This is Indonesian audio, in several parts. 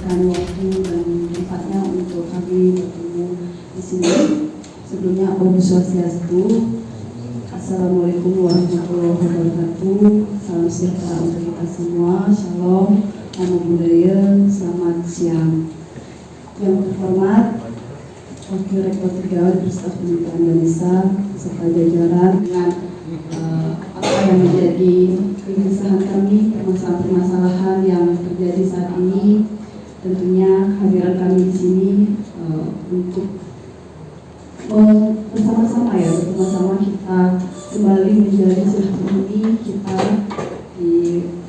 menyempatkan waktu dan tempatnya untuk kami bertemu di sini. Sebelumnya Om Swastiastu, Assalamualaikum warahmatullahi wabarakatuh. Salam sejahtera untuk kita semua. Shalom, Namo Buddhaya, selamat siang. Yang terhormat Wakil Rektor 3 Universitas Pendidikan Indonesia serta jajaran dengan apa yang menjadi kegelisahan kami, permasalahan-permasalahan yang terjadi saat ini. Tentunya hadiran kami di sini untuk bersama-sama bersama-sama kita kembali menjalin silaturahmi kita di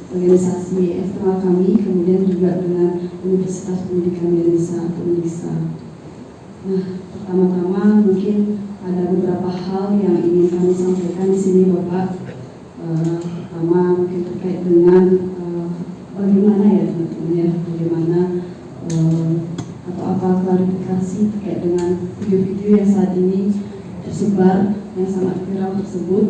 organisasi eksternal kami, kemudian juga dengan Universitas Pendidikan Indonesia atau UNISA. Nah, pertama-tama mungkin ada beberapa hal yang ingin kami sampaikan di sini, Bapak. Pertama mungkin terkait dengan bagaimana teman-teman bagaimana atau apa klarifikasi terkait dengan video-video yang saat ini tersebar yang sangat viral tersebut.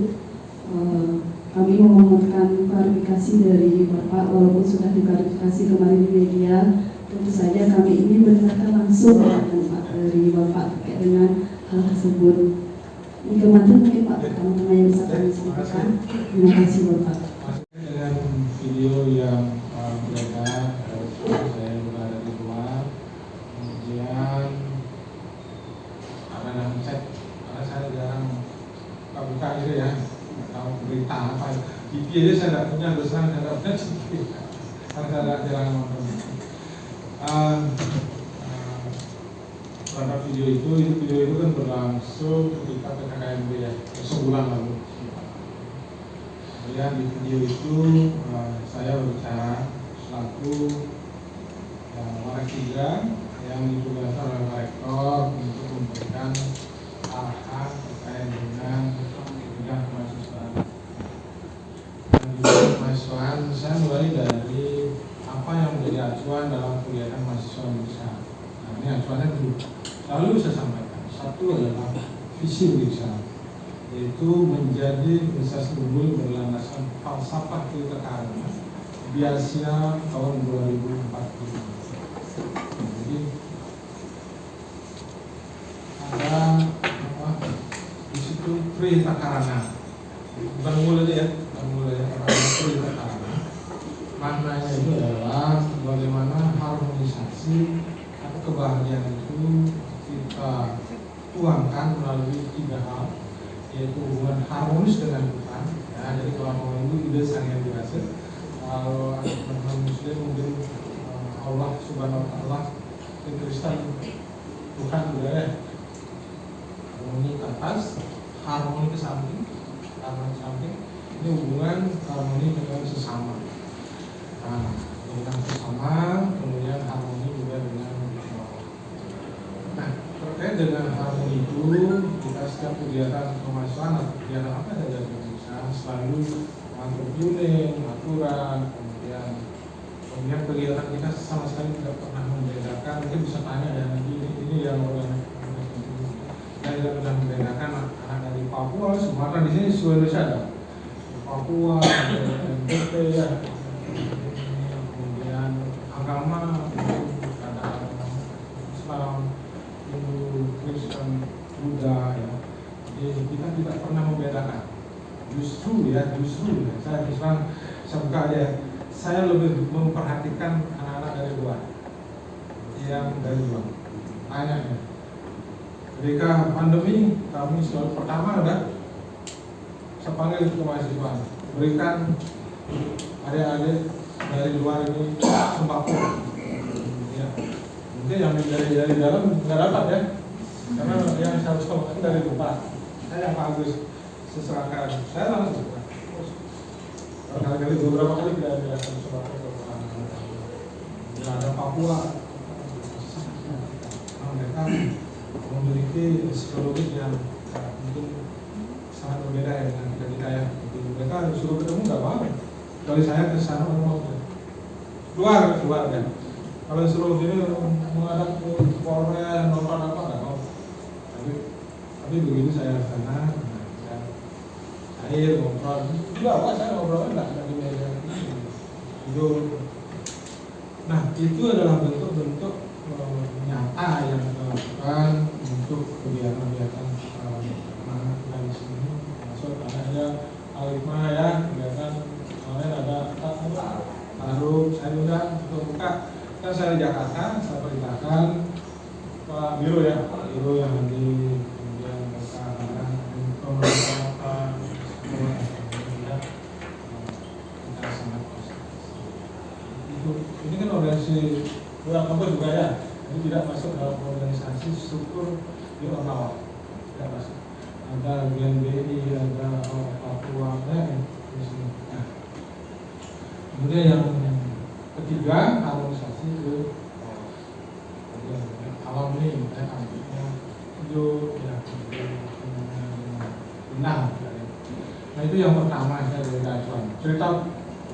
Kami memohonkan klarifikasi dari Bapak, walaupun sudah diklarifikasi kemarin di media. Tentu saja kami ingin mendengarkan langsung dari Bapak terkait dengan hal tersebut. Ini kemarin mungkin Pak teman-teman yang bisa kami sampaikan. Terima kasih Bapak. Dengan video yang beredar, saya berada di luar, kemudian ada yang cek, karena saya jarang buka gitu ya, tahu berita apa. TV aja saya tidak punya, terus terang saya tidak punya TV, karena saya jarang nonton. Pada video itu kan berlangsung ketika PKKMB ya, sebulan lalu. Kemudian di video itu saya berbicara selaku Warak 3 yang ditugaskan oleh Pak Rektor untuk memberikan arahan terkait dengan bidang kemahasiswaan. Dan di kemahasiswaan saya mulai dari apa yang menjadi acuan dalam kegiatan mahasiswa Indonesia. Nah, ini acuannya dulu. Lalu saya sampaikan, satu adalah visi Indonesia, yaitu menjadi Universitas Unggul berlandaskan falsafah ketekaranya di Asia tahun 2045. Jadi ada di situ Tri Takarana, bukan mulai ya, Tri Takarana. Maknanya itu adalah bagaimana harmonisasi atau kebahagiaan itu kita tuangkan melalui 3 hal, yaitu hubungan harmonis dengan Tuhan. Ya, jadi kalau mau itu ide sang yang dirasa, kalau teman Muslim mungkin Allah Subhanahu Wa Taala, Kristen Tuhan juga ya. Harmoni ke atas, harmoni ke samping, ini hubungan harmoni dengan sesama. Nah, dengan sesama, kemudian harmoni juga dengan Allah. Nah, terkait dengan harmoni itu, kita setiap kegiatan kemahasiswaan atau kegiatan apa saja bisa selalu mengatur unit, aturan, kemudian kegiatan kita sama sekali tidak pernah membedakan. Mungkin bisa tanya ya, ini yang kita tidak pernah membedakan anak dari Papua, Sumatera, di sini seluruh Indonesia ada. Papua, NTT ya, kemudian agama, ada Islam, Hindu, Kristen, Buddha ya. Jadi kita tidak pernah membedakan. Justru saya buka aja. Saya lebih memperhatikan anak-anak dari luar, yang dari luar. Tanya ya. Ketika pandemi, kami selalu pertama ada saya panggil ke mahasiswa, berikan adik-adik dari luar ini sembako. Ya. Mungkin yang dari dalam nggak dapat ya, karena yang harus sembako dari luar. Saya Pak Agus seserahkan, saya langsung. Kali-kali beberapa kali tidak ada sembako ke orang. Tidak ada Papua. Nah, mereka memiliki psikologis yang mungkin sangat berbeda ya dengan kita ya. Mereka suruh ketemu nggak mau. Kalau saya ke sana mau keluar kan. Kalau suruh sini menghadap ke Polres nonton apa nggak mau. Tapi begitu saya ke sana, saya ngobrol. Juga apa saya ngobrolnya nggak di meja. Itu Nah, itu adalah bentuk-bentuk nyata yang kita lakukan untuk kegiatan-kegiatan di sini. Maksud ada alifma ya, kegiatan kemarin ada taruh, saya undang untuk buka. Kan saya di Jakarta, saya perintahkan Pak Biro ya, Pak Biro yang nanti kemudian mereka akan pemerintahan kita sangat itu. Ini kan organisasi luar kampus juga ya, ini tidak masuk dalam organisasi struktur di Ormawa, tidak masuk. Ada GNBI, ada Papua, di sini. Nah, kemudian yang ketiga harmonisasi ke alam ini, artinya hijau, ya, indah. Nah itu yang pertama saya dari acuan. Cerita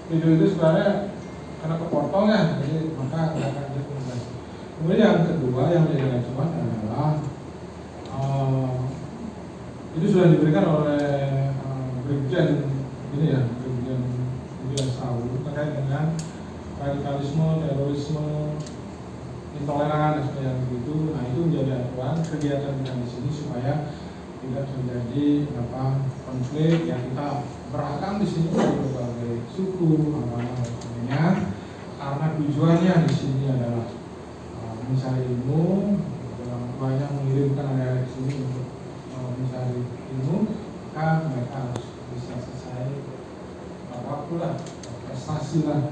video itu sebenarnya karena kepotongan, jadi maka akan dipublikasi. Kemudian yang kedua yang menjadi acuan adalah itu sudah diberikan oleh Brigjen ini ya, Brigjen Saud terkait dengan radikalisme, terorisme, intoleran dan sebagainya begitu. Nah itu menjadi acuan kegiatan kita di sini supaya tidak terjadi konflik yang kita beragam di sini dari berbagai suku, agama dan sebagainya. Karena tujuannya di sini adalah mencari ilmu, orang tuanya mengirimkan anak-anak sini untuk mencari ilmu, maka mereka harus bisa selesai waktu lah, prestasi lah.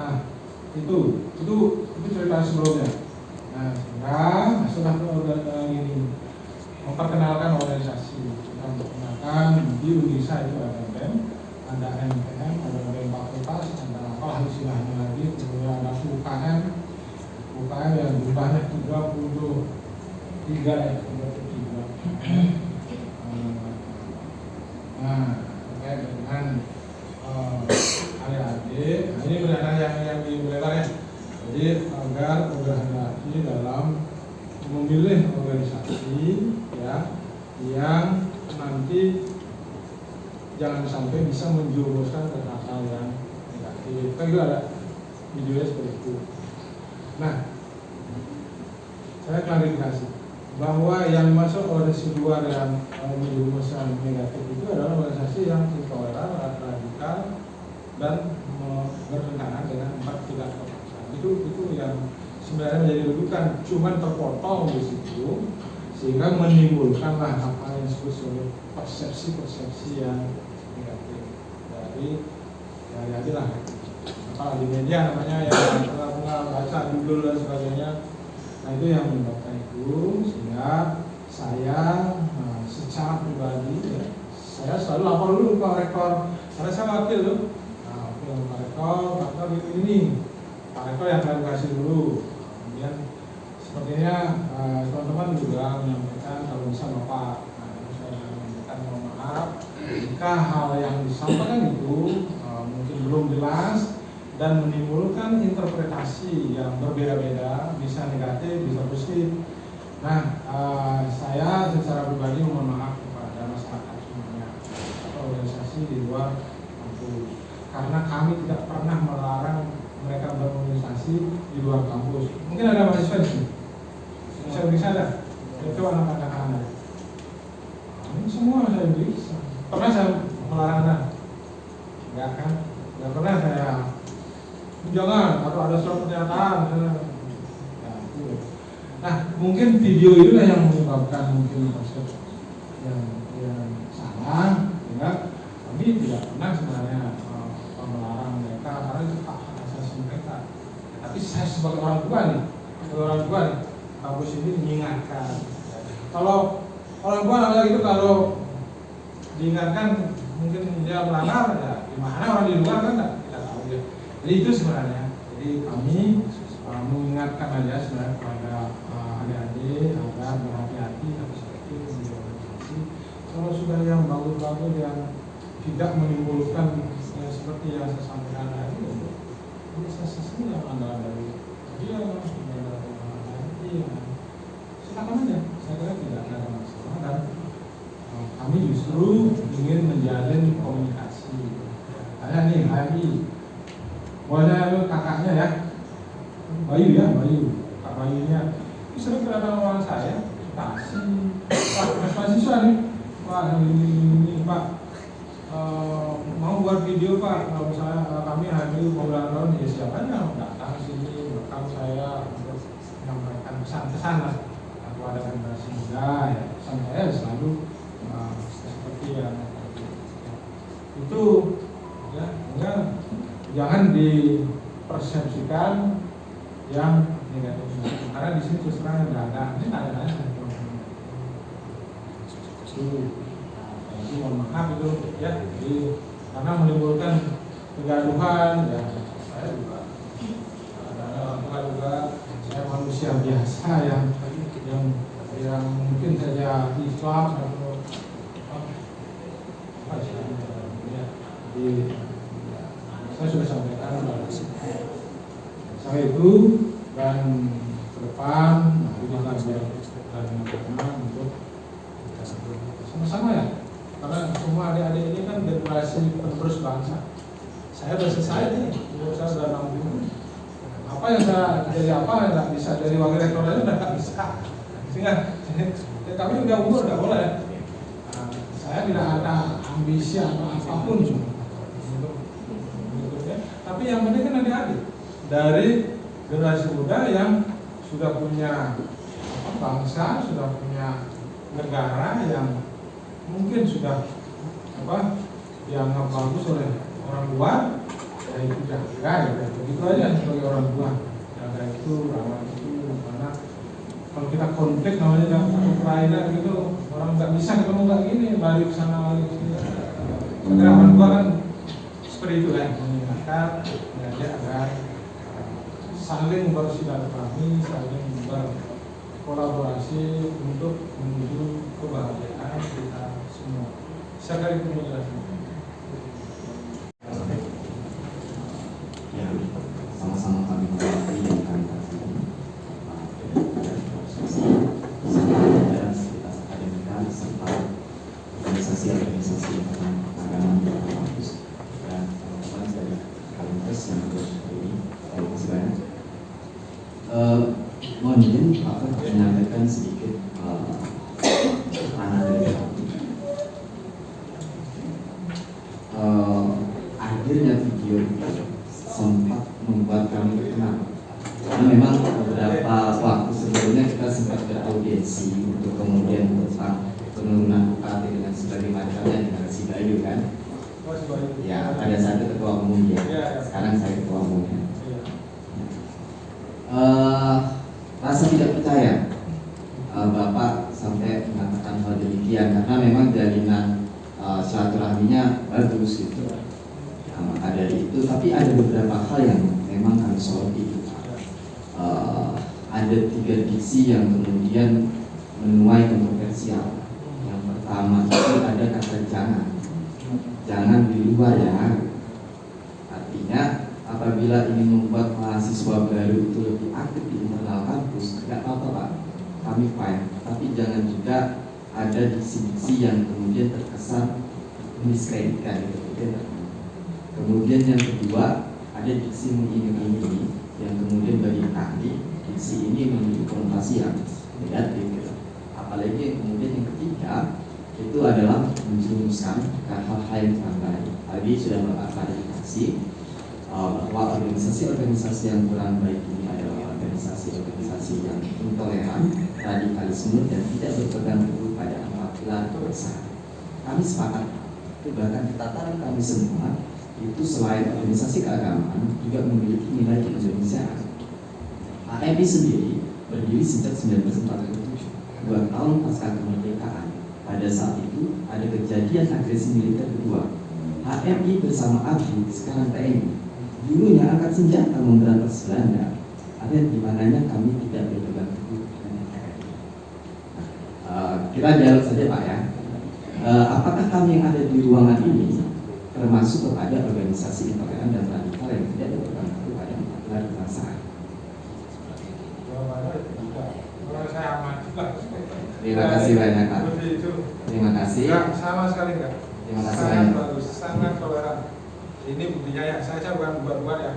Nah itu cerita sebelumnya. Nah sekarang masuklah ke ini, memperkenalkan organisasi. Kita memperkenalkan di Unisa itu ada BEM, ada MPM, ada BEM fakultas, ada apalah istilahnya lagi, kemudian ada UKM yang jumlahnya 33 ya, 33. Nah terkait dengan adik-adik, nah ini benar yang dilebar ya. Jadi agar berhati-hati dalam memilih organisasi ya yang nanti jangan sampai bisa menjurumuskan ke hal yang negatif. Kan juga ada videonya seperti itu. Nah, saya klarifikasi bahwa yang masuk organisasi luar yang menjurumuskan negatif itu adalah organisasi yang intoleran, radikal, dan bertentangan dengan 4 pilar kebangsaan. Itu yang sebenarnya menjadi rujukan, cuman terpotong di situ sehingga menimbulkanlah apa yang disebut sebagai persepsi yang negatif dari adalah apa di media namanya yang pernah baca judul dan sebagainya. Nah itu yang menyebabkan itu, sehingga saya secara pribadi ya, saya selalu lapor dulu ke Pak Rektor karena saya wakil loh. Nah Pak Rektor ini Pak Rektor yang klarifikasi dulu. Kemudian sepertinya teman-teman juga menyampaikan kalau bisa Bapak, saya menyampaikan mohon maaf jika hal yang disampaikan itu mungkin belum jelas dan menimbulkan interpretasi yang berbeda-beda, bisa negatif, bisa positif. Nah, saya secara pribadi mohon maaf kepada masyarakat semuanya atau organisasi di luar kampus, karena kami tidak pernah melarang mereka berorganisasi di luar kampus. Mungkin ada mahasiswa di sini, bisa ada. Itu anak-anak Anda. Ini semua saya bisa. Pernah saya melarang Anda? Enggak kan? Enggak pernah saya. Jangan, atau ada surat pernyataan. Nah, mungkin video inilah yang menyebabkan mungkin persepsi yang salah. Ya, kami tidak pernah sebenarnya melarang mereka karena itu hak asasi mereka. Tapi saya sebagai orang tua nih, kampus ini mengingatkan. Kalau orang tua namanya gitu, kalau diingatkan mungkin dia melanggar, ya gimana orang di luar kan tidak tahu ya. Jadi itu sebenarnya. Jadi kami mengingatkan aja sebenarnya kepada adik-adik agar berhati-hati tapi seperti itu organisasi. Kalau sudah yang bagus-bagus yang tidak menimbulkan seperti yang saya sampaikan tadi, ini sesuatu yang anda dari dia, silakan aja. Saya kira tidak ada masalah dan kami justru ingin menjalin komunikasi. Saya nih, HMI, boleh kakaknya ya. Bayu ya, Pak Bayunya sering kedatangan orang saya, Pak mahasiswa nih, Pak ini Pak mau buat video Pak, kalau misalnya kami hari ini mau ulang tahun, ya siapa yang datang sini rekam saya untuk menyampaikan pesan-pesan lah kepada generasi muda. Ya pesan saya selalu seperti yang itu ya, jangan dipersepsikan yang negatif, karena di sini terus terang nggak ada, ini nggak ada itu mohon maaf itu ya, jadi karena menimbulkan kegaduhan ya. Saya juga ada orang tua juga, saya manusia biasa yang mungkin saja Islam atau apa ya, jadi saya sudah sampaikan saya itu, dan ke depan ini akan saya dan untuk sama-sama ya, karena semua adik-adik ini kan generasi penerus bangsa. Saya sudah selesai nih, umur saya sudah 60. Apa yang saya jadi apa yang nggak bisa jadi wakil rektor aja udah nggak bisa. Sehingga kami udah umur udah boleh. Saya tidak ada ambisi atau apapun cuma. Tapi yang penting kan adik-adik dari generasi muda yang sudah punya bangsa, sudah punya negara yang mungkin sudah dianggap bagus oleh orang luar, ya itu jaga ya, begitu aja sebagai orang tua, jaga itu, rawat itu, karena kalau kita konflik namanya dengan Ukraina gitu, orang nggak bisa ketemu nggak gini, balik ke sana balik ke sini. Karena orang tua kan seperti itu ya, mengingatkan, mengajak agar saling bersilaturahmi, saling berkolaborasi untuk menuju kebahagiaan kita semua. Sekali itu menjelaskan. Ya, sama-sama kami menghormati dan kami kasih aktivitas akademika serta organisasi-organisasi agama di kampus dan teman-teman dari Kalimers yang terus ini. Terima kasih banyak. Mohon izin Pak menyampaikan sedikit ranah dari kami. Akhirnya video itu sempat membuat kami terkenal, karena memang beberapa waktu sebelumnya kita sempat beraudiensi untuk kemudian tentang penurunan UKT dengan sebagainya macamnya dengan si Bayu kan. Ya pada saat itu ketua umum ya, sekarang saya ketua umumnya. Rasa tidak percaya Bapak sampai mengatakan hal demikian, karena memang jalinan silaturahminya bagus gitu. Maka dari itu, tapi ada beberapa hal yang memang kami soroti. Ada 3 diksi yang kemudian menuai kontroversial. Yang pertama itu ada kata jangan di luar ya. Artinya apabila ingin membuat mahasiswa baru itu lebih aktif di internal kampus, tidak apa-apa Pak, kami fine. Tapi jangan juga ada diksi-diksi yang kemudian terkesan mendiskreditkan gitu. Kemudian yang kedua, ada diksi mengiming-imingi yang kemudian bagi kami diksi ini memiliki konotasi yang negatif gitu. Apalagi yang kemudian yang ketiga itu adalah menjerumuskan ke hal-hal yang kurang baik. Tadi sudah mengklarifikasi bahwa organisasi-organisasi yang kurang baik ini adalah organisasi-organisasi yang intoleran, radikalisme, dan tidak berpegang teguh pada 4 pilar besar. Kami sepakat, bahkan di tataran kami semua itu selain organisasi keagamaan juga memiliki nilai keindonesiaan. HMI sendiri berdiri sejak 1947, 2 tahun pasca kemerdekaan. Pada saat itu ada kejadian agresi militer kedua. HMI bersama ABRI, sekarang TNI, dulunya angkat senjata memberantas Belanda. Ada di mananya kami tidak berpegang teguh dengan NKRI. Kita dialog saja Pak ya. Apakah kami yang ada di ruangan ini termasuk kepada organisasi intoleran dan radikal yang tidak berpegang teguh pada pilar kebangsaan? Terima kasih banyak Pak. Terima kasih. Enggak, sama sekali enggak. Terima kasih sangat banyak. bagus, sangat toleran. Ini buktinya ya, saya bukan buat ya.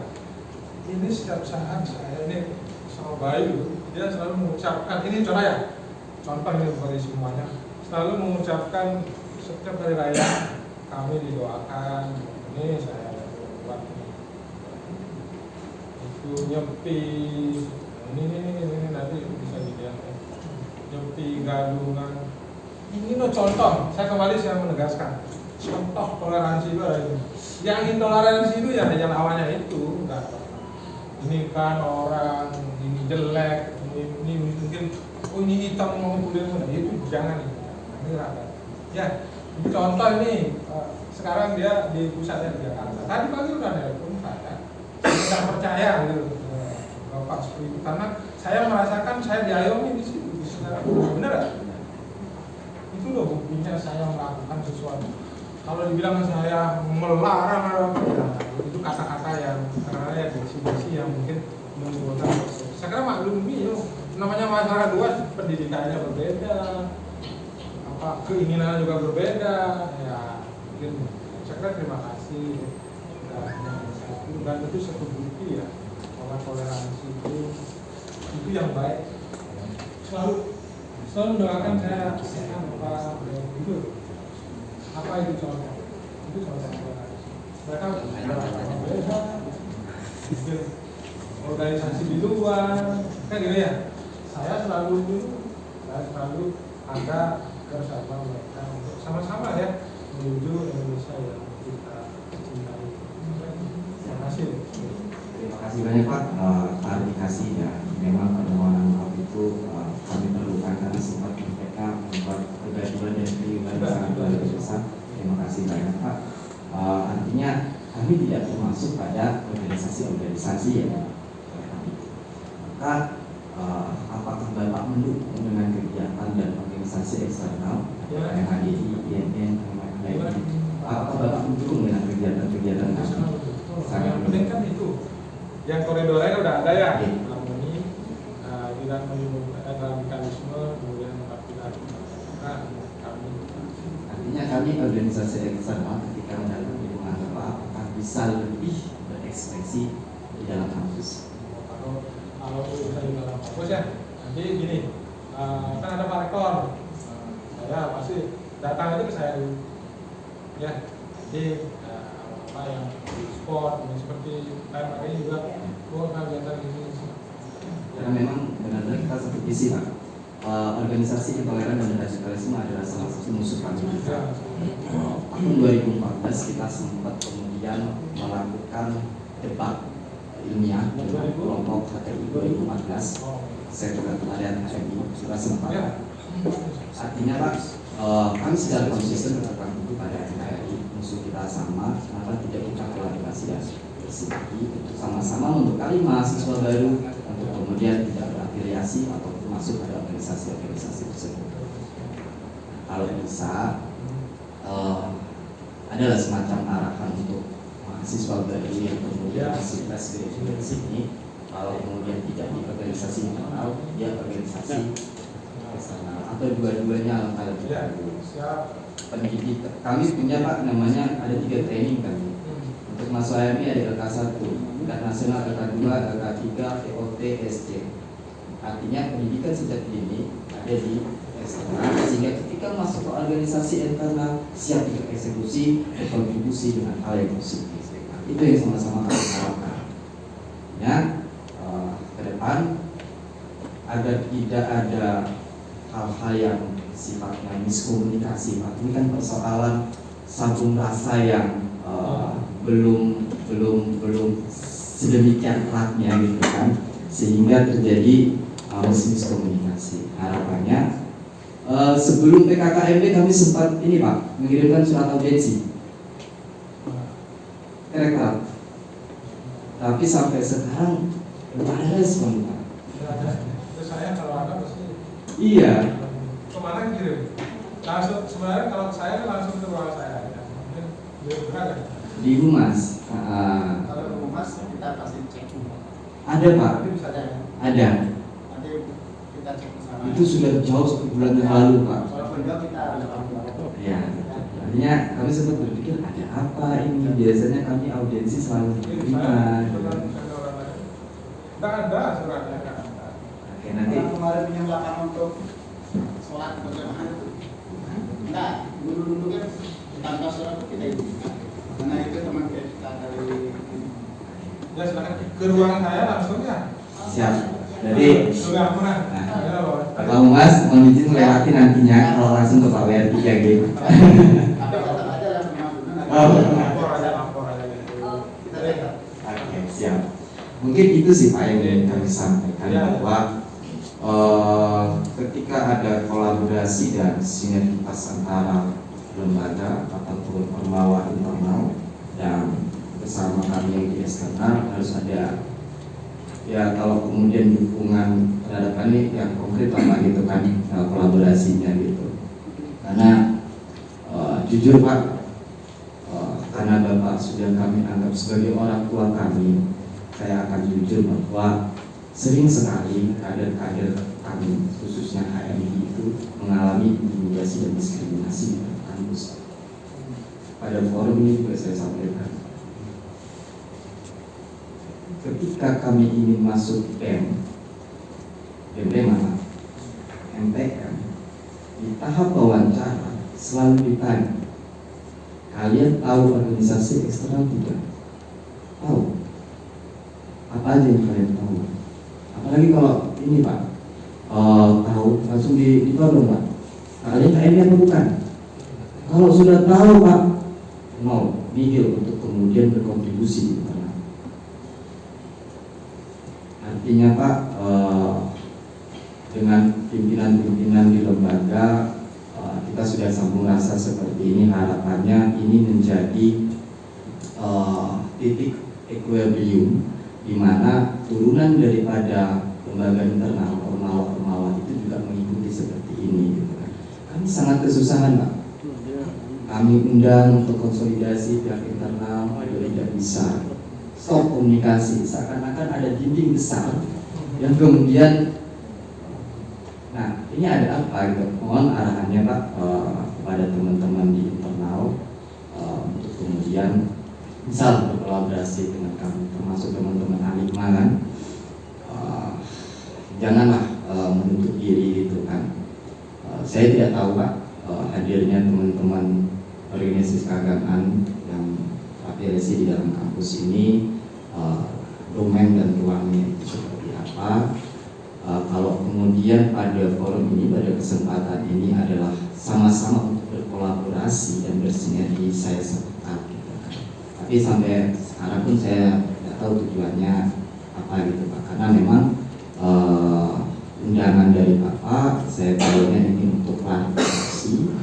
ini setiap saat saya ini sama Bayu, dia selalu mengucapkan, ini contoh ya, contoh ini bagi semuanya, selalu mengucapkan setiap hari raya kami didoakan, ini saya buat itu nyepi, ini nanti bisa dilihat ya. Nyepi gadungan, ini no contoh, saya menegaskan contoh toleransi itu ada itu. Yang intoleransi itu ya hanya lawannya itu, enggak apa-apa. Ini kan orang ini jelek, ini mungkin ini hitam mau kulit muda, itu jangan itu. Ini rakyat. Ya, ini contoh ini sekarang dia di pusatnya di Jakarta. Tadi pagi udah nelpon saya tidak percaya gitu Bapak seperti itu karena saya merasakan saya diayomi di situ. Bener gak? Itu loh buktinya saya melakukan sesuatu. Kalau dibilang saya melarang itu kata-kata yang karena ya diksi yang mungkin menimbulkan persepsi. Saya kira maklumi yo, namanya masyarakat luas pendidikannya berbeda, apa keinginannya juga berbeda. Ya mungkin saya kira terima kasih dan itu satu bukti ya bahwa toleransi itu yang baik. Selalu mendoakan saya sehat apa itu. Apa itu contoh? Itu contoh mereka berbeda, organisasi di luar, kan gitu ya. Saya selalu ada bersama mereka untuk sama-sama ya menuju Indonesia yang kita cintai. Terima kasih. Terima kasih banyak Pak. Klarifikasi ya, memang permohonan maaf itu kami perlukan karena sempat mereka membuat kegaduhan dan keriuhan sangat luar biasa. Terima kasih banyak Pak. Artinya kami tidak termasuk pada organisasi-organisasi ya. Maka apakah Bapak mendukung dengan kegiatan dan organisasi eksternal yang ada di INN, apakah Bapak mendukung dengan kegiatan-kegiatan kami? Sangat penting kan itu. Yang koridornya udah ada ya, harmoni, tidak menimbulkan radikalisme, kemudian kami. Artinya kami organisasi eksternal ketika mendapat di lingkungan Bapak apakah bisa lebih berekspresi di dalam kampus? Kalau bisa di dalam kampus ya, nanti gini, kan ada Pak Rektor, saya pasti datang aja ke saya dulu, ya. Jadi apa yang di sport, seperti time hari juga, kegiatan ini. Karena memang benar-benar kita satu visi Pak. Organisasi intoleran dan radikalisme adalah salah satu musuh kami juga. Tahun 2014 kita sempat kemudian melakukan debat ilmiah dengan kelompok HTI 2014. Saya juga kemarin HMI kita sempat. Artinya Pak, kami secara konsisten melakukan itu pada NKRI. Musuh kita sama, kenapa tidak kita kolaborasi dan bersinergi untuk sama-sama membekali mahasiswa baru untuk kemudian tidak berafiliasi atau masuk pada organisasi-organisasi tersebut. Kalau bisa adalah semacam arahan untuk mahasiswa baru yang kemudian masih tes di sini, kalau kemudian tidak di organisasi internal, dia organisasi eksternal atau dua-duanya alangkah lebih bagus. Pendidik kami punya Pak, namanya ada 3 training kami. Untuk masuk HMI ada LK1, tingkat nasional LK2, LK3, TOT, SC. Artinya pendidikan sejak dini ada di eksternal, sehingga ketika masuk ke organisasi internal siap dieksekusi, berkontribusi dengan hal yang positif. Itu yang sama-sama kami harapkan. Ya, ke depan agar tidak ada hal-hal yang sifatnya miskomunikasi. Ini kan persoalan sambung rasa yang belum sedemikian eratnya gitu kan, sehingga terjadi miskomunikasi. Harapannya sebelum PKKMB kami sempat ini Pak mengirimkan surat audiensi ke rektorat, tapi sampai sekarang belum ada respon Pak. Terus saya kalau ada pasti. Iya. Kemana kirim? Langsung sebenarnya kalau saya langsung ke ruang saya. Mungkin berada Di Humas. Kalau di Humas kita pasti cek. Ada Pak. Bisa ada. Ada. Nanti kita cek ke sana. Itu sudah jauh 1 bulan yang lalu Pak. Kalau beliau kita ada Ya. Artinya kami sempat berpikir ada apa ini? Biasanya kami audiensi selalu diterima. Nggak ada suratnya, nggak ada. Oke, nanti Orang kemarin menyembahkan untuk sholat berjamaah itu. Enggak, dulu kan tanpa surat itu kita izinkan. Karena itu teman kita dari Ya silakan ke ruangan saya langsung ya. siap. Jadi Sudah pernah. Nah. Ya, Pak. kalau Mas mohon izin melewati nantinya kalau langsung ke Pak WR3 gitu. tapi tetap aja lah pembangunan. Oh. Lapor aja gitu. Kita lihat. Oke, siap. Mungkin itu sih Pak yang ingin kami sampaikan Ya. bahwa ketika ada kolaborasi dan sinergitas antara lembaga ataupun ormawa internal dan bersama kami yang di eksternal harus ada, ya kalau kemudian dukungan terhadap kami yang konkret lah gitu kan, kolaborasinya gitu. Karena jujur Pak, karena Bapak sudah kami anggap sebagai orang tua kami, saya akan jujur bahwa sering sekali kader-kader kami khususnya HMI itu mengalami intimidasi dan diskriminasi di kampus. Pada forum ini juga saya sampaikan, ketika kami ingin masuk BEM mana? MTM, di tahap wawancara selalu ditanya, kalian tahu organisasi eksternal tidak? Tahu. Apa aja yang kalian tahu? Apalagi kalau ini Pak, tahu langsung ditolong Pak. Kalian KMI atau bukan? Kalau sudah tahu Pak, no, nihil untuk kemudian berkontribusi. Artinya Pak, dengan pimpinan-pimpinan di lembaga kita sudah sambung rasa seperti ini. Harapannya ini menjadi titik equilibrium di mana turunan daripada lembaga internal ormawa itu juga mengikuti seperti ini gitu kan. Kami sangat kesusahan Pak. Kami undang untuk konsolidasi pihak internal, itu tidak bisa. Stop komunikasi, seakan-akan ada dinding besar yang kemudian, nah ini ada apa gitu. Mohon arahannya Pak kepada teman-teman di internal untuk kemudian misal berkolaborasi dengan kami, termasuk teman-teman Alikma kan, janganlah menutup diri gitu kan. Saya tidak tahu Pak hadirnya teman-teman organisasi keagamaan yang afiliasi di dalam kampus ini, domain dan ruangnya itu seperti apa. Kalau kemudian pada forum ini, pada kesempatan ini adalah sama-sama untuk berkolaborasi dan bersinergi, saya sepakat gitu kan. Tapi sampai sekarang pun saya tidak tahu tujuannya apa gitu Pak, karena memang undangan dari Bapak saya tahunya ini untuk klarifikasi,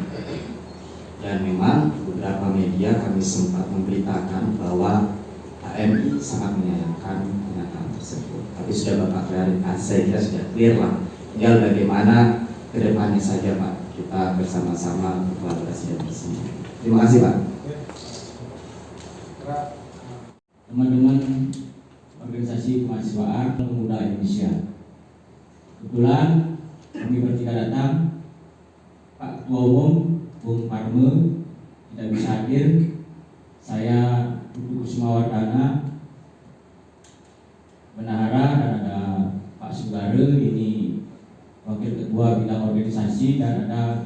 dan memang beberapa media kami sempat memberitakan bahwa HMI sangat menyayangkan pernyataan tersebut. Tapi sudah Bapak klarifikasi, saya kira sudah clear lah. Tinggal bagaimana kedepannya saja Pak, kita bersama-sama berkolaborasi dan bersinergi. Terima kasih Pak. Teman-teman organisasi kemahasiswaan pemuda Indonesia, kebetulan kami bertiga datang, Pak Ketua Umum Bung Parme tidak bisa hadir, saya Duduk Kusuma Wardana, Bendahara, dan ada Pak Sugare, ini Wakil Ketua Bidang Organisasi, dan ada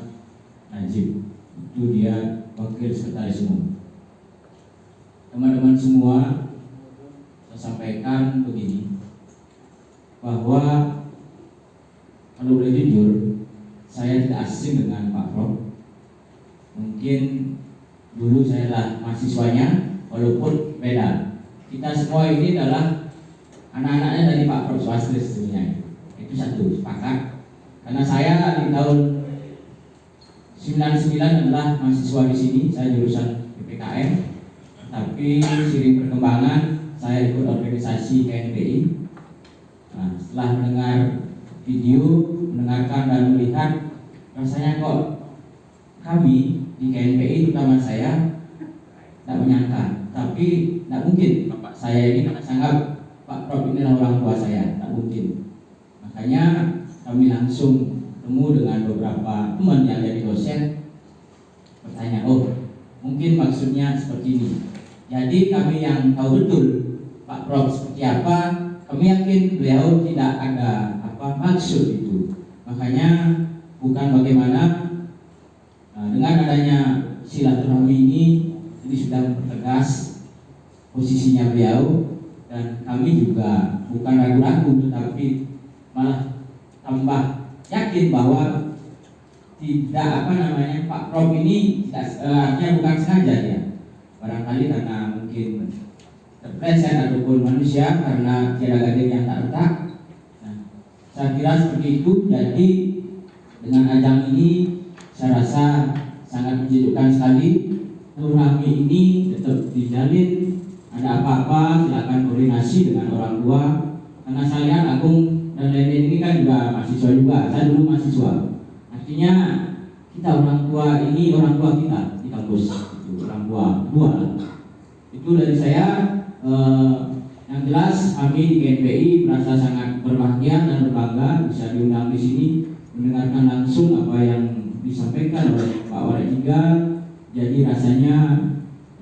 Najib, itu dia Wakil Sekretaris Umum. Teman-teman semua, saya sampaikan begini, bahwa kalau boleh jujur, saya tidak asing dengan Pak Prof. Mungkin dulu saya adalah mahasiswanya, walaupun beda. Kita semua ini adalah anak-anaknya dari Pak Prof swasta sebenarnya. Itu satu, sepakat. Karena saya di tahun 99 adalah mahasiswa di sini, saya jurusan PPKM. Tapi seiring perkembangan, saya ikut organisasi KNPI. Nah, setelah mendengar video, mendengarkan dan melihat, rasanya kok kami di KNPI, terutama saya, tidak menyangka. Tapi tidak mungkin Bapak saya ini sangat Pak Prof ini adalah orang tua saya, tidak mungkin. Makanya kami langsung ketemu dengan beberapa teman yang jadi dosen, bertanya, oh mungkin maksudnya seperti ini. Jadi kami yang tahu betul Pak Prof seperti apa, kami yakin beliau tidak ada maksud itu. Makanya bukan bagaimana dengan adanya silaturahmi ini sudah mempertegas posisinya beliau, dan kami juga bukan ragu-ragu tetapi malah tambah yakin bahwa tidak Pak Prof ini artinya bukan sengaja ya, barangkali karena mungkin terpleset ataupun manusia karena tiada gading yang tak retak. Nah, saya kira seperti itu. Jadi dengan ajang ini saya rasa sangat menjadikan sekali. Silaturahmi ini tetap dijalin. Ada apa-apa silakan koordinasi dengan orang tua, karena saya lihat Agung dan lain-lain ini kan juga mahasiswa juga. Saya dulu mahasiswa. Artinya kita orang tua ini orang tua kita di kampus itu, orang tua dua lah. Itu dari saya. Yang jelas kami di GNPI merasa sangat berbahagia dan berbangga bisa diundang di sini mendengarkan langsung apa yang disampaikan oleh Pak Walet Tiga. Jadi rasanya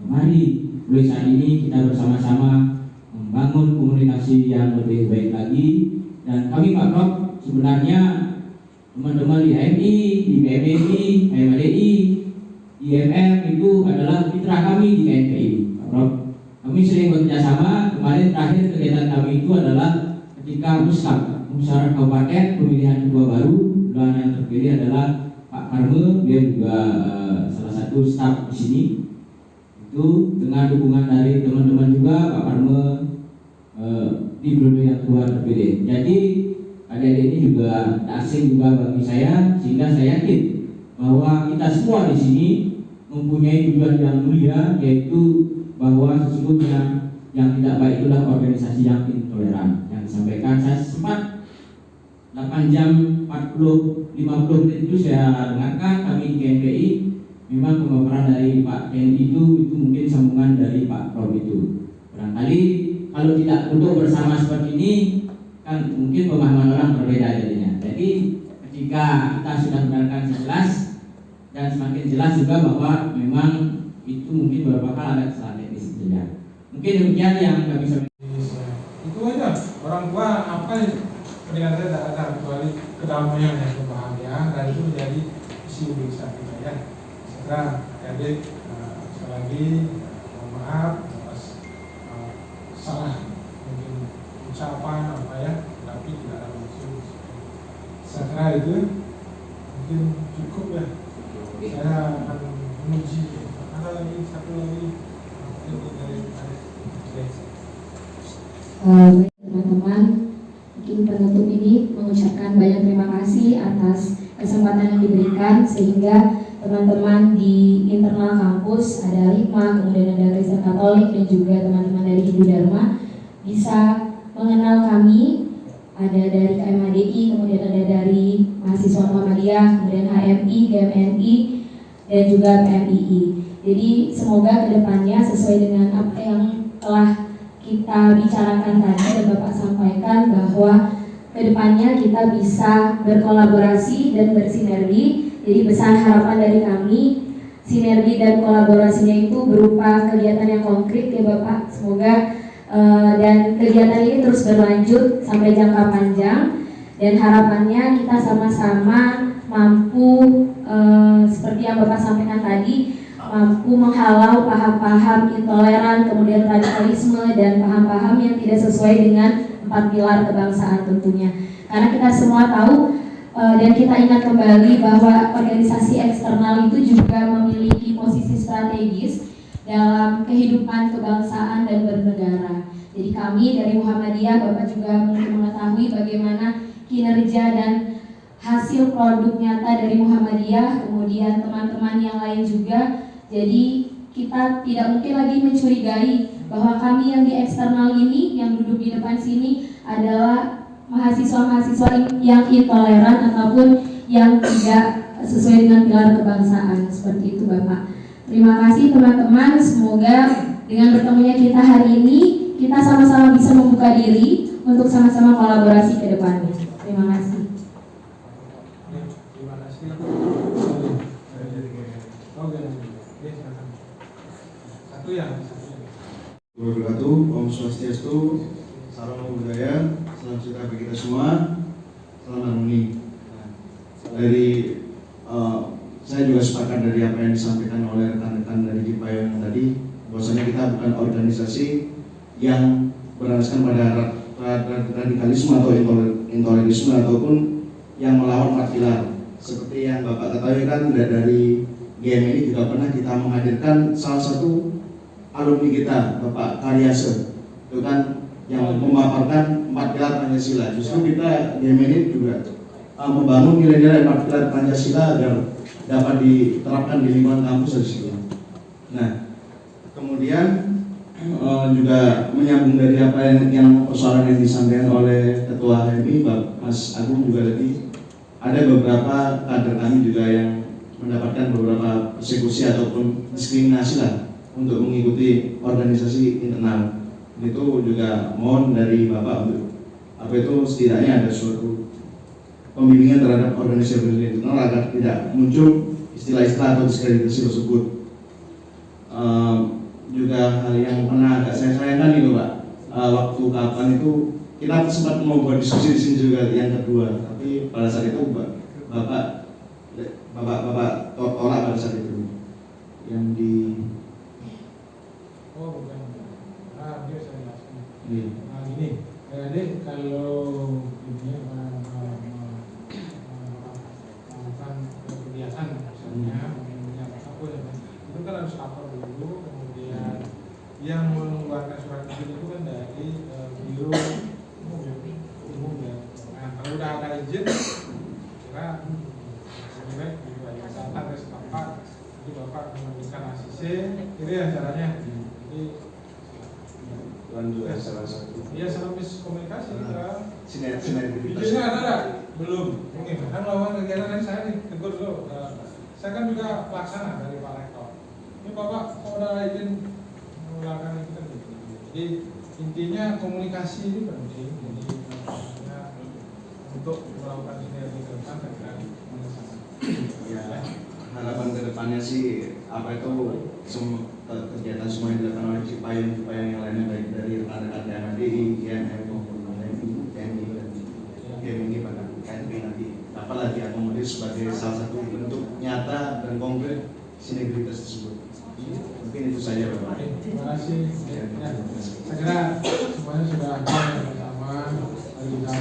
mari mulai saat ini kita bersama-sama membangun komunikasi yang lebih baik lagi. Dan kami Pak Prof sebenarnya teman-teman di HMI, di BMI, HMADI, IMF itu adalah mitra kami di GNPI Pak Prof. Kami sering bekerjasama. Kemarin terakhir kegiatan kami itu adalah ketika musyawarah kabupaten pemilihan ketua baru, dan yang terpilih adalah Pak Karme, dia juga salah satu staf di sini. Itu dengan dukungan dari teman-teman juga Pak Karme di periode yang kedua terpilih. Jadi adik-adik ini juga asing juga bagi saya, sehingga saya yakin bahwa kita semua di sini mempunyai tujuan yang mulia, yaitu bahwa sesungguhnya yang tidak baik itulah organisasi yang intoleran. Yang disampaikan saya sempat 8 jam 50 menit itu saya dengarkan kami di GNPI. Memang pemaparan dari Pak TNI itu mungkin sambungan dari Pak Prof itu. Barangkali kalau tidak duduk bersama seperti ini kan mungkin pemahaman orang berbeda jadinya. Jadi ketika kita sudah mendengarkan jelas dan semakin jelas juga bahwa memang itu mungkin beberapa hal ada kesalahan teknis saja. Mungkin demikian yang kami sampaikan. Itu aja. Orang tua apa pendengar saya tidak ada kecuali kedamaian dan kebahagiaan, dan itu menjadi isi usaha kita ya. Sekarang adik sekali lagi mohon maaf atas salah mungkin ucapan apa ya, tapi tidak ada maksud. Saya kira itu mungkin cukup ya. Saya akan menguji. Ada lagi satu lagi dari teman-teman, mungkin penutup ini mengucapkan banyak terima kasih atas kesempatan yang diberikan, sehingga teman-teman di internal kampus, ada Hikmah, kemudian ada Kristen Katolik, dan juga teman-teman dari Hindu Dharma bisa mengenal kami. Ada dari KMADI, kemudian ada dari mahasiswa Muhammadiyah, kemudian HMI, GMNI, dan juga PMII. Jadi semoga kedepannya sesuai dengan apa yang telah kita bicarakan tadi dan Bapak sampaikan, bahwa kedepannya kita bisa berkolaborasi dan bersinergi. Jadi besar harapan dari kami, sinergi dan kolaborasinya itu berupa kegiatan yang konkret ya Bapak. Semoga dan kegiatan ini terus berlanjut sampai jangka panjang, dan harapannya kita sama-sama mampu seperti yang Bapak sampaikan tadi, mampu menghalau paham-paham intoleran, kemudian radikalisme, dan paham-paham yang tidak sesuai dengan 4 pilar kebangsaan tentunya. Karena kita semua tahu dan kita ingat kembali bahwa organisasi eksternal itu juga memiliki posisi strategis dalam kehidupan kebangsaan dan bernegara. Jadi kami dari Muhammadiyah, Bapak juga mungkin mengetahui bagaimana kinerja dan hasil produk nyata dari Muhammadiyah, kemudian teman-teman yang lain juga. Jadi kita tidak mungkin lagi mencurigai bahwa kami yang di eksternal ini, yang duduk di depan sini adalah mahasiswa-mahasiswa yang intoleran ataupun yang tidak sesuai dengan pilar kebangsaan. Seperti itu Bapak. Terima kasih teman-teman. Semoga dengan bertemunya kita hari ini, kita sama-sama bisa membuka diri untuk sama-sama kolaborasi ke depannya. Terima kasih. Terima kasih. Satu ya. Wabarakatuh, Om Swastiastu, Salam budaya, salam sejahtera bagi kita semua, salam harmoni. Saya juga sepakat dari apa yang disampaikan oleh rekan-rekan dari Cipayung tadi, bahwasanya kita bukan organisasi yang berasaskan pada radikalisme atau intoleransi ataupun yang melawan 4 pilar. Seperti yang Bapak ketahui kan, dari GM ini juga pernah kita menghadirkan salah satu alumni kita, Bapak Karyase, itu kan yang memaparkan 4 pilar Pancasila. Justru kita GM ini juga membangun nilai-nilai 4 pilar Pancasila agar dapat diterapkan di lingkungan kampus di situ. Nah, kemudian juga menyambung dari apa yang persoalan yang disampaikan oleh Ketua HMI, Mas Agung juga tadi, ada beberapa kader kami juga yang mendapatkan beberapa persekusi ataupun diskriminasi lah untuk mengikuti organisasi internal. Itu juga mohon dari Bapak untuk apa itu setidaknya ada suatu pembimbingan terhadap organisasi internal agar tidak muncul istilah-istilah atau diskreditasi tersebut. Juga hal yang pernah agak saya sayangkan itu Pak, waktu kapan itu kita sempat mau buat diskusi di sini juga yang kedua, tapi pada saat itu Bapak tolak pada saat itu yang di bukan. Dia saya jelaskan. Iya. Gini, jadi kalau ini melakukan kegiatan misalnya apa ya, itu kan harus lapor dulu, kemudian yang mengeluarkan surat izin itu kan dari biro umum ya. Nah, kalau udah ada izin, kira sebenarnya gitu aja. Datang ke setempat, jadi Bapak memberikan ACC, itu ya caranya. Jadi juga salah satu. iya, salah miskomunikasi kan. Sinergitas. Izinnya ada nggak? Belum. Mungkin kan melakukan kegiatan dari saya nih, tegur dulu. Saya kan juga pelaksana dari Pak Rektor. Ini Bapak kalau udah izin melakukan itu kan gitu. Jadi intinya komunikasi ini penting. Jadi untuk melakukan sinergi ke depan saya kira mengesahkan. Ya, harapan kedepannya sih apa itu kegiatan semua yang dilakukan oleh Cipayung yang lainnya, baik dari rekan-rekan TMDI, INM maupun TNI dan GMI bahkan KNP nanti dapat diakomodir sebagai salah satu bentuk nyata dan konkret sinergitas tersebut. Mungkin itu saja Bapak. Terima kasih. Ya, saya kira semuanya sudah bersama dari kita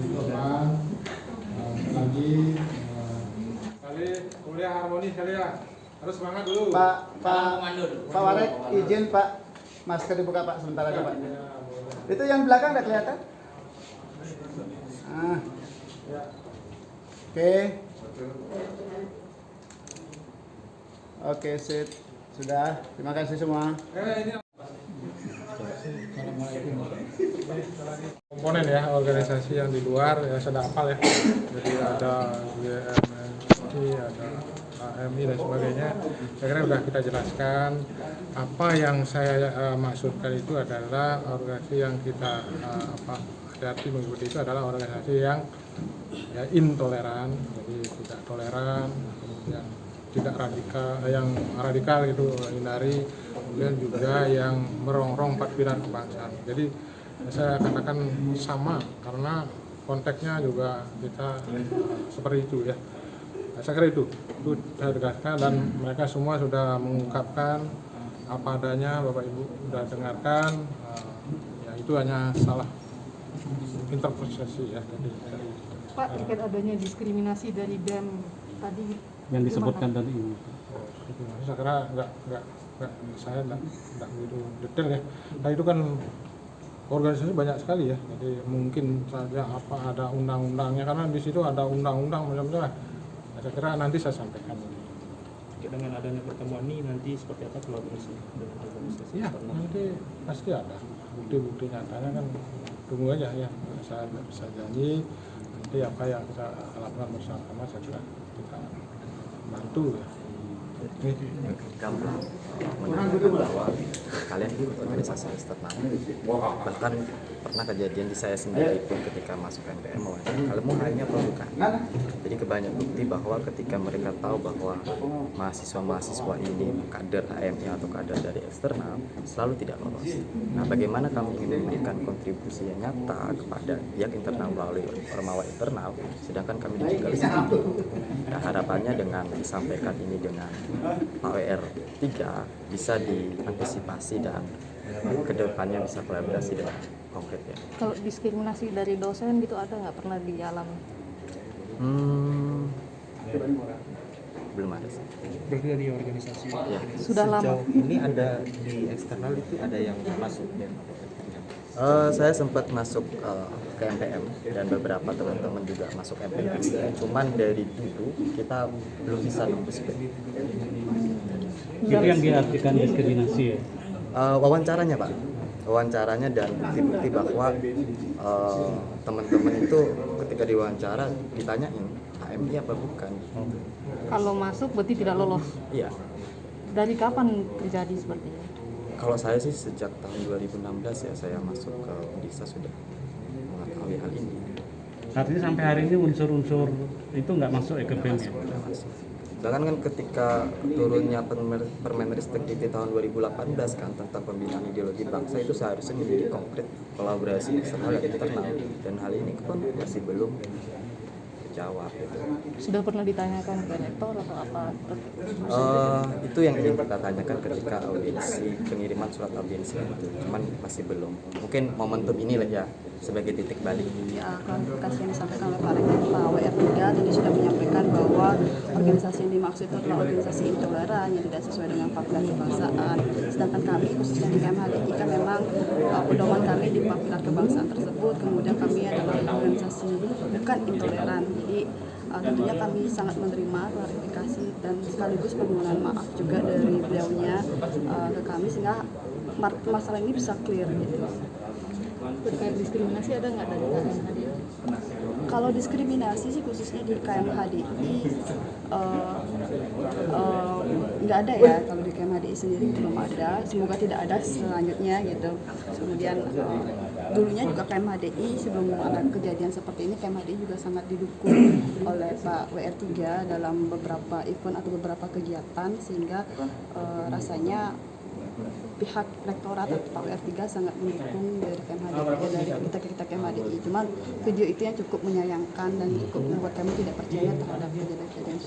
di depan. Lagi kali kuliah harmoni sekali ya. Harus semangat dulu. Pak Warek, izin Pak, masker dibuka Pak sebentar aja Pak. Itu yang belakang udah kelihatan? Oke, sip. Sudah. Terima kasih semua. Komponen ya, organisasi yang di luar ya sudah hafal ya. Jadi ada GMNI, ada AMI dan sebagainya. Saya kira sudah kita jelaskan. Apa yang saya maksudkan itu adalah organisasi yang kita hati-hati mengikuti itu adalah organisasi yang ya intoleran, jadi tidak toleran, kemudian tidak radikal, yang radikal gitu hindari, kemudian juga yang merongrong 4 pilar kebangsaan. Jadi saya katakan sama karena konteksnya juga kita seperti itu ya. Saya kira itu saya tegaskan dan mereka semua sudah mengungkapkan apa adanya, Bapak Ibu sudah dengarkan, ya itu hanya salah interpretasi ya tadi. Pak, terkait adanya diskriminasi dari BEM tadi yang disebutkan tadi. Saya kira saya enggak begitu detail ya. Nah itu kan organisasi banyak sekali ya. Jadi mungkin saja apa ada undang-undangnya, karena di situ ada undang-undang macam-macam. Saya kira nanti saya sampaikan. Dengan adanya pertemuan ini nanti seperti apa kolaborasi dengan organisasi? Ya, nanti pasti ada bukti-bukti nyatanya kan. Tunggu aja ya. Saya bisa janji nanti apa yang kita lakukan bersama-sama saya kira kita bantu ya. gamblang menunjukkan bahwa kalian ikut organisasi eksternal. Bahkan pernah kejadian di saya sendiri pun ketika masuk MPM kalian hanya bukan. Jadi kebanyakan bukti bahwa ketika mereka tahu bahwa mahasiswa-mahasiswa ini kader HMI atau kader dari eksternal selalu tidak lolos. Nah, bagaimana kami ingin memberikan kontribusi yang nyata kepada pihak internal melalui Ormawa internal, sedangkan kami dijegal sendiri. Nah, harapannya dengan disampaikan ini dengan Pak WR 3 bisa diantisipasi dan kedepannya bisa kolaborasi dengan konkret ya. Kalau diskriminasi dari dosen gitu ada nggak pernah dialami? Belum ada sih. Berarti dari organisasi Ya. Sudah lama. Sejauh ini ada di eksternal itu ada yang masuk ya? Saya sempat masuk ke MPM dan beberapa teman-teman juga masuk MPM. Cuman dari dulu kita belum bisa nembus itu. itu yang diartikan diskriminasi ya. Wawancaranya Pak, wawancaranya dan bukti-bukti bahwa teman-teman itu ketika diwawancara ditanyain HMI apa bukan. Kalau masuk berarti tidak lolos. Iya. Dari kapan terjadi seperti ini? Kalau saya sih sejak tahun 2016 ya saya masuk ke Undiksa sudah mengetahui hal ini. Artinya sampai hari ini unsur-unsur itu nggak masuk ya ke BEM ya? Sudah masuk. Bahkan kan ketika turunnya Permenristek di tahun 2018 kan tentang pembinaan ideologi bangsa itu seharusnya menjadi konkret kolaborasi eksternal dan internal, dan hal ini pun masih belum terjawab gitu. Sudah pernah ditanyakan ke rektor atau apa? Itu yang ingin kita tanyakan ketika audiensi pengiriman surat audiensi itu, cuman masih belum. Mungkin momentum ini lah ya sebagai titik balik. Ya, klarifikasi yang disampaikan oleh Pak Rektor Pak WR3 tadi sudah menyampaikan bahwa organisasi yang dimaksud itu adalah organisasi intoleran yang tidak sesuai dengan pilar kebangsaan. Sedangkan kami khususnya di KMHDI kan memang pedoman kami di pilar kebangsaan tersebut. Kemudian kami adalah organisasi bukan intoleran. Jadi tentunya kami sangat menerima klarifikasi dan sekaligus permohonan maaf juga dari beliaunya ke kami sehingga masalah ini bisa clear gitu. Terkait diskriminasi ada nggak dari KMHDI? Kalau diskriminasi sih khususnya di KMHDI nggak ada ya. Kalau di KMHDI sendiri belum ada. Semoga tidak ada selanjutnya gitu. Kemudian dulunya juga KMHDI sebelum ada kejadian seperti ini, KMHDI juga sangat didukung oleh Pak WR3 dalam beberapa event atau beberapa kegiatan sehingga rasanya pihak rektorat atau Pak WR3 sangat mendukung dari KMHDI, dari kita KMHDI. Cuman video itu yang cukup menyayangkan dan cukup membuat kami tidak percaya terhadap kejadian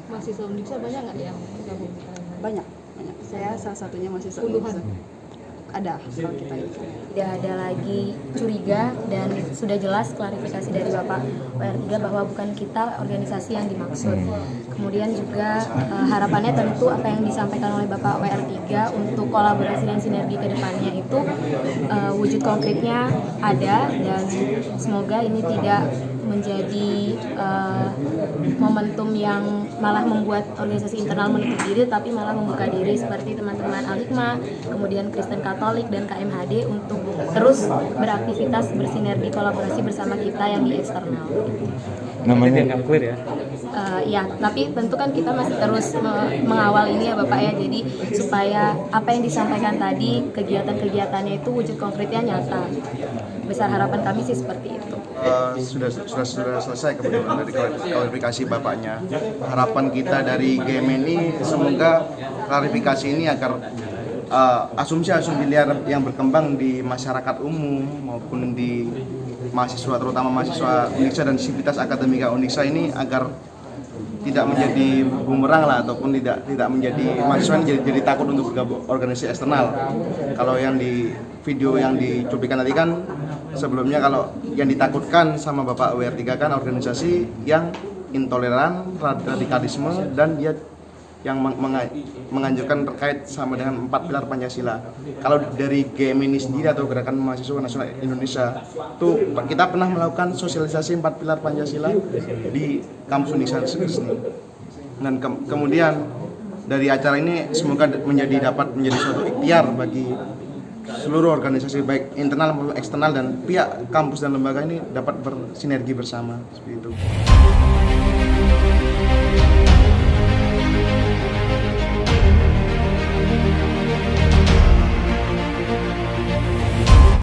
mahasiswa Undiksa banyak nggak yang gabung? banyak. Saya salah satunya mahasiswa Puluhan. ada kalau kita itu. Tidak ada lagi curiga dan sudah jelas klarifikasi dari Bapak WR3 bahwa bukan kita organisasi yang dimaksud. Kemudian juga harapannya tentu apa yang disampaikan oleh Bapak WR3 untuk kolaborasi dan sinergi ke depannya itu wujud konkretnya ada, dan semoga ini tidak menjadi momentum yang malah membuat organisasi internal menutup diri, tapi malah membuka diri seperti teman-teman Al-Hikmah, kemudian Kristen Katolik dan KMHD untuk terus beraktivitas bersinergi kolaborasi bersama kita yang di eksternal. Namanya nggak clear ya? Ya, tapi tentu kan kita masih terus mengawal ini ya Bapak ya, jadi supaya apa yang disampaikan tadi kegiatan-kegiatannya itu wujud konkretnya nyata. Besar harapan kami sih seperti itu. Sudah selesai kebetulan dari klarifikasi Bapaknya. Harapan kita dari GM ini semoga klarifikasi ini agar asumsi-asumsi liar yang berkembang di masyarakat umum maupun di mahasiswa, terutama mahasiswa Undiksa dan sivitas akademika Undiksa ini agar tidak menjadi bumerang lah, ataupun tidak menjadi mahasiswa ini jadi takut untuk bergabung organisasi eksternal. Kalau yang di video yang dicuplikan tadi kan sebelumnya, kalau yang ditakutkan sama Bapak WR3 kan organisasi yang intoleran, radikalisme, dan dia yang menganjurkan terkait sama dengan 4 pilar Pancasila. Kalau dari GMI sendiri atau Gerakan Mahasiswa Nasional Indonesia tuh kita pernah melakukan sosialisasi 4 pilar Pancasila di kampus Undiksa sini. Dan kemudian dari acara ini semoga dapat menjadi suatu ikhtiar bagi seluruh organisasi baik internal maupun eksternal dan pihak kampus dan lembaga ini dapat bersinergi bersama seperti itu.